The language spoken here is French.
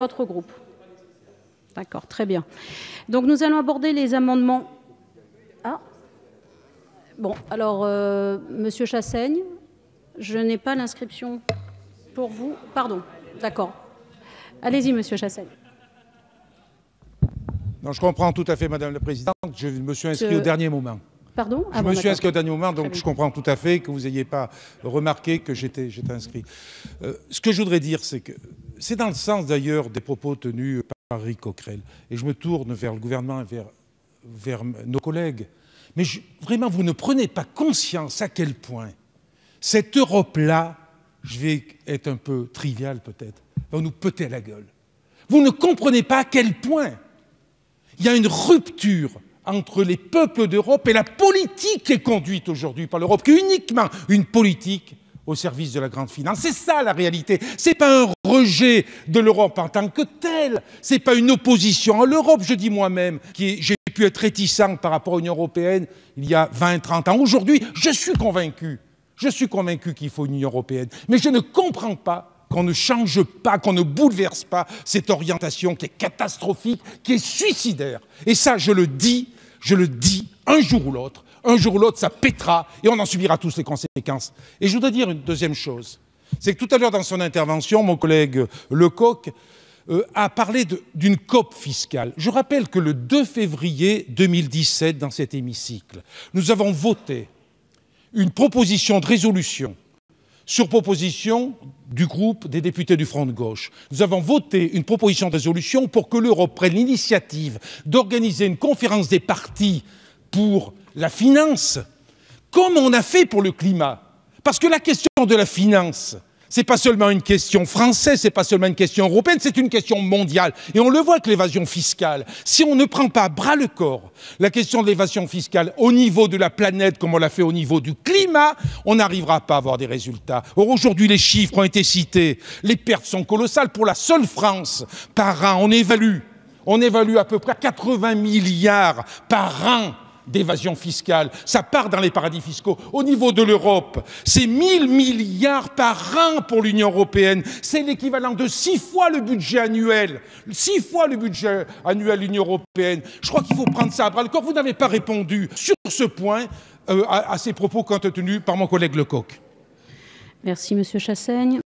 votre groupe. D'accord, très bien. Donc nous allons aborder les amendements. Ah, bon, alors, Monsieur Chassaigne, je n'ai pas l'inscription pour vous. Pardon, d'accord. Allez-y, Monsieur Chassaigne. Non, je comprends tout à fait, Madame la Présidente. Je me suis inscrit au dernier moment. Pardon? Je me suis inscrit au dernier moment, donc je comprends tout à fait que vous n'ayez pas remarqué que j'étais inscrit. Ce que je voudrais dire, c'est que c'est dans le sens d'ailleurs des propos tenus par Éric Coquerel. Et je me tourne vers le gouvernement et vers nos collègues. Mais vraiment, vous ne prenez pas conscience à quel point cette Europe-là, je vais être un peu trivial peut-être, va nous péter à la gueule. Vous ne comprenez pas à quel point il y a une rupture entre les peuples d'Europe et la politique qui est conduite aujourd'hui par l'Europe, qui est uniquement une politique au service de la grande finance. C'est ça la réalité. Ce n'est pas un rejet de l'Europe en tant que telle. Ce n'est pas une opposition à l'Europe. Je dis moi-même, j'ai pu être réticent par rapport à l'Union européenne il y a 20, 30 ans. Aujourd'hui, je suis convaincu qu'il faut une Union européenne. Mais je ne comprends pas qu'on ne change pas, qu'on ne bouleverse pas cette orientation qui est catastrophique, qui est suicidaire. Et ça, je le dis, un jour ou l'autre, ça pètera et on en subira tous les conséquences. Et je voudrais dire une deuxième chose. C'est que tout à l'heure, dans son intervention, mon collègue Lecoq a parlé d'une COP fiscale. Je rappelle que le 2 février 2017, dans cet hémicycle, nous avons voté une proposition de résolution sur proposition du groupe des députés du Front de gauche. Nous avons voté une proposition de résolution pour que l'Europe prenne l'initiative d'organiser une conférence des partis pour la finance, comme on a fait pour le climat. Parce que la question de la finance, ce n'est pas seulement une question française, ce n'est pas seulement une question européenne, c'est une question mondiale. Et on le voit avec l'évasion fiscale. Si on ne prend pas à bras le corps la question de l'évasion fiscale au niveau de la planète, comme on l'a fait au niveau du climat, on n'arrivera pas à avoir des résultats. Or, aujourd'hui, les chiffres ont été cités. Les pertes sont colossales. Pour la seule France, par an, on évalue à peu près 80 milliards par an d'évasion fiscale. Ça part dans les paradis fiscaux. Au niveau de l'Europe, c'est 1000 milliards par an pour l'Union européenne. C'est l'équivalent de 6 fois le budget annuel. 6 fois le budget annuel de l'Union européenne. Je crois qu'il faut prendre ça à bras le corps. Vous n'avez pas répondu sur ce point à ces propos tenus par mon collègue Lecoq. Merci, Monsieur Chassaigne.